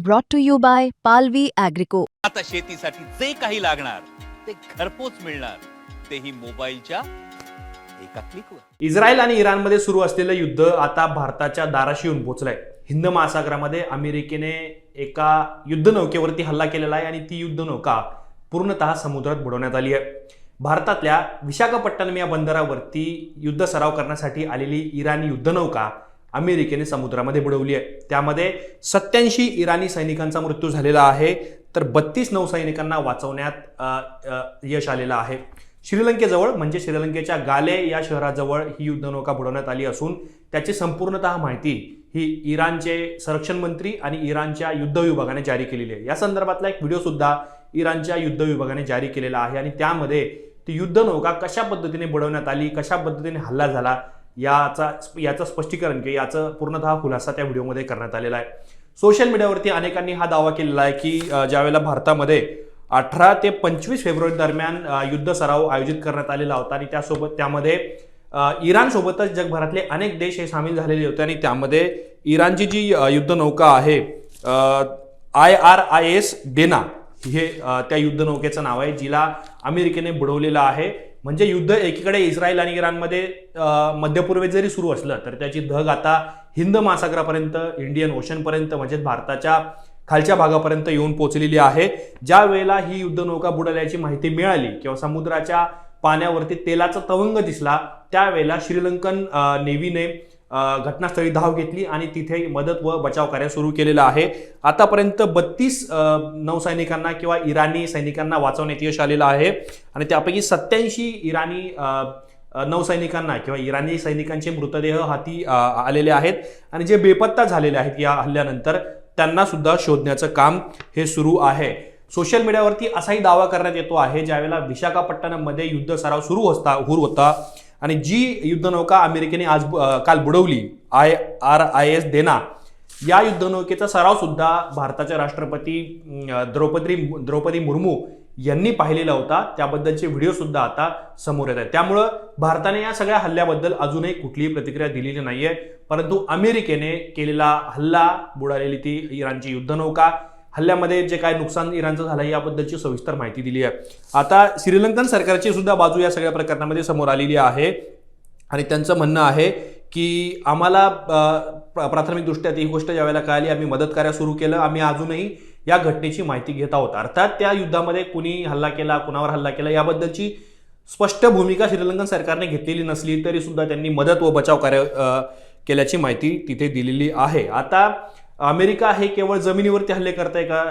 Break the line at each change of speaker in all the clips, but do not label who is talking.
brought to you by Palvi Agrico.
आता शेतीसाठी जे काही लागणार ते घरपोच मिळणार, तेही मोबाईलच्या एका क्लिकवर.
इस्रायल आणि इराणमध्ये सुरू असलेलं युद्ध आता भारताच्या दाराशी येऊन पोहोचलंय. हिंद महासागरामध्ये अमेरिकेने एका युद्धनौकेवरती हल्ला केलेला आहे आणि ती युद्धनौका पूर्णतः समुद्रात बुडवण्यात आली आहे. भारतातल्या विशाखापट्टणम या बंदरावरती युद्ध सराव करण्यासाठी आलेली इराणी युद्धनौका अमेरिकेने समुद्रामध्ये बुडवली आहे. त्यामध्ये 87 इराणी सैनिकांचा मृत्यू झालेला आहे, तर 32 नौसैनिकांना वाचवण्यात यश आलेलं आहे. श्रीलंकेजवळ म्हणजे श्रीलंकेच्या गाले या शहराजवळ ही युद्धनौका बुडवण्यात आली असून त्याची संपूर्णतः माहिती ही इराणचे संरक्षण मंत्री आणि इराणच्या युद्ध विभागाने जारी केलेली आहे. या संदर्भातला एक व्हिडिओ सुद्धा इराणच्या युद्ध विभागाने जारी केलेला आहे आणि त्यामध्ये ती युद्धनौका कशा पद्धतीने बुडवण्यात आली, कशा पद्धतीने हल्ला झाला याचं स्पष्टीकरण किंवा याचं पूर्णतः खुलासा त्या व्हिडिओमध्ये करण्यात आलेला आहे. सोशल मीडियावरती अनेकांनी हा दावा केलेला आहे की ज्यावेळेला भारतामध्ये 18 ते 25 फेब्रुवारी दरम्यान युद्ध सराव आयोजित करण्यात आलेला होता आणि त्यामध्ये इराणसोबतच जगभरातले अनेक देश हे सामील झालेले होते आणि त्यामध्ये इराणची जी युद्धनौका आहे IRIS डेना हे त्या युद्धनौकेचं नाव आहे, जिला अमेरिकेने बुडवलेलं आहे. म्हणजे युद्ध एकीकडे इस्रायल आणि इराणमध्ये मध्यपूर्वेत जरी सुरू असलं तर त्याची धग आता हिंद महासागरापर्यंत, इंडियन ओशनपर्यंत म्हणजे भारताच्या खालच्या भागापर्यंत येऊन पोहोचलेली आहे. ज्या वेळेला ही युद्धनौका बुडाल्याची माहिती मिळाली किंवा समुद्राच्या पाण्यावरती तेलाचा तवंग दिसला, त्यावेळेला श्रीलंकन नेव्हीने घटनास्थळी धाव घेतली आणि तिथे मदत व बचाव कार्य सुरू केलेलं आहे. आतापर्यंत 32 नौसैनिकांना किंवा इराणी सैनिकांना वाचवण्यात यश आलेलं आहे आणि त्यापैकी 87 इराणी नौसैनिकांना किंवा इराणी सैनिकांचे मृतदेह हाती आलेले आहेत आणि जे बेपत्ता झालेले आहेत या हल्ल्यानंतर त्यांना सुद्धा शोधण्याचं काम हे सुरू आहे. सोशल मीडियावरती असाही दावा करण्यात येतो आहे ज्यावेळेला विशाखापट्टणममध्ये युद्ध सराव सुरू होता आणि जी युद्धनौका अमेरिकेने काल बुडवली IRIS डेना, या युद्धनौकेचा सराव सुद्धा भारताच्या राष्ट्रपती द्रौपदी मुर्मू यांनी पाहिलेला होता. त्याबद्दलचे व्हिडिओ सुद्धा आता समोर येत आहेत. त्यामुळं भारताने या सगळ्या हल्ल्याबद्दल अजूनही कुठलीही प्रतिक्रिया दिलेली नाहीये, परंतु अमेरिकेने केलेला हल्ला, बुडालेली ती इराणची युद्धनौका, हल्ल्यामध्ये जे काय नुकसान इराणचं झालं याबद्दलची सविस्तर माहिती दिली आहे. आता श्रीलंकन सरकारची सुद्धा बाजू या सगळ्या प्रकरणामध्ये समोर आलेली आहे आणि त्यांचं म्हणणं आहे की आम्हाला प्राथमिकदृष्ट्या ही गोष्ट ज्यावेळेला कळाली आम्ही मदत कार्य सुरू केलं, आम्ही अजूनही या घटनेची माहिती घेत आहोत. अर्थात त्या युद्धामध्ये कुणी हल्ला केला, कुणावर हल्ला केला याबद्दलची स्पष्ट भूमिका श्रीलंकन सरकारने घेतलेली नसली तरी सुद्धा त्यांनी मदत व बचाव कार्य केल्याची माहिती तिथे दिलेली आहे. आता अमेरिका हे केवळ जमिनीवरती हल्ले करताय का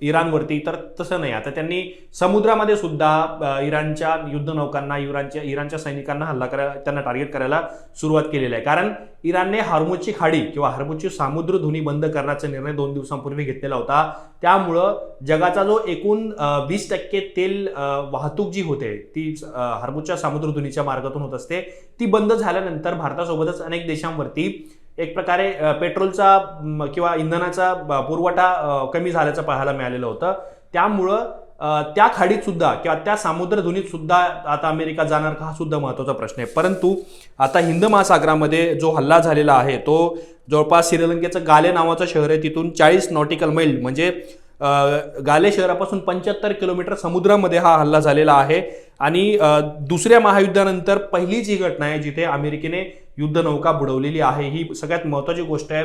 इराणवरती, तर तसं नाही. आता त्यांनी समुद्रामध्ये सुद्धा इराणच्या युद्धनौकांना, इराणच्या सैनिकांना त्यांना टार्गेट करायला सुरुवात केलेली आहे. कारण इराणने हॉर्मुझची खाडी किंवा हॉर्मुझची सामुद्रधुनी बंद करण्याचा निर्णय 2 दिवसांपूर्वी घेतलेला होता. त्यामुळं जगाचा जो एकूण 20% तेल वाहतूक जी होते ती हॉर्मुझच्या सामुद्रधुनीच्या मार्गातून होत असते, ती बंद झाल्यानंतर भारतासोबतच अनेक देशांवरती एक प्रकारे पेट्रोलचा किंवा इंधनाचा पुरवठा कमी झाल्याचं पाहायला मिळालेलं होतं. त्यामुळं त्या खाडीत सुद्धा किंवा त्या सामुद्रधुनीत सुद्धा आता अमेरिका जाणार का, हा सुद्धा महत्त्वाचा प्रश्न आहे. परंतु आता हिंद महासागरामध्ये जो हल्ला झालेला आहे तो जवळपास श्रीलंकेचं गाले नावाचं शहर आहे, तिथून 40 नॉटिकल मैल म्हणजे गाले शहरापासून 75 किलोमीटर समुद्रामध्ये हा हल्ला झालेला आहे आणि दुसऱ्या महायुद्धानंतर पहिलीच ही घटना आहे जिथे अमेरिकेने युद्धनौका बुडवलेली आहे. ही सगळ्यात महत्त्वाची गोष्ट आहे.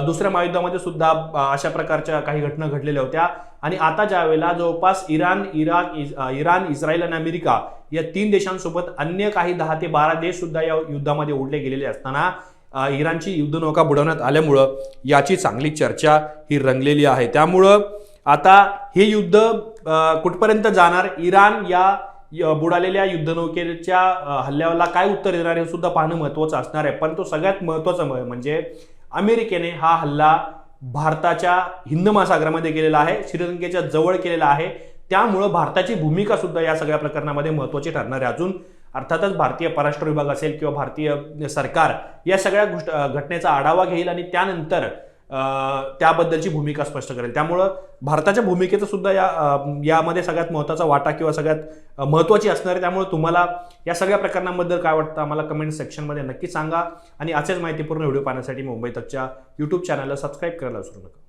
दुसऱ्या महायुद्धामध्ये सुद्धा अशा प्रकारच्या काही घटना घडलेल्या होत्या आणि आता ज्या वेळेला जवळपास इराण, इस्रायल आणि अमेरिका या 3 देशांसोबत अन्य काही 10 ते 12 देश सुद्धा या युद्धामध्ये ओढले गेलेले असताना इराणची युद्धनौका बुडवण्यात आल्यामुळं याची चांगली चर्चा ही रंगलेली आहे. त्यामुळं आता हे युद्ध कुठपर्यंत जाणार, इराण या बुडालेल्या युद्धनौकेच्या हल्ल्याला काय उत्तर देणार हे सुद्धा पाहणं महत्त्वाचं असणार आहे. परंतु सगळ्यात महत्त्वाचं म्हणजे अमेरिकेने हा हल्ला भारताच्या हिंद महासागरामध्ये केलेला आहे, श्रीलंकेच्या जवळ केलेला आहे. त्यामुळं भारताची भूमिका सुद्धा या सगळ्या प्रकरणामध्ये महत्त्वाची ठरणार आहे. अजून अर्थातच भारतीय परराष्ट्र विभाग असेल किंवा भारतीय सरकार या सगळ्या घटनेचा आढावा घेईल आणि त्यानंतर त्याबद्दलची भूमिका स्पष्ट करेल. त्यामुळं भारताच्या भूमिकेचा सुद्धा यामध्ये सगळ्यात महत्त्वाचा वाटा किंवा सगळ्यात महत्त्वाची असणार आहे. त्यामुळे तुम्हाला या सगळ्या प्रकरणांबद्दल काय वाटतं आम्हाला कमेंट सेक्शनमध्ये नक्की सांगा आणि असेच माहितीपूर्ण व्हिडिओ पाहण्यासाठी मुंबई तकच्या YouTube चॅनलला सबस्क्राईब करायला विसरू नका.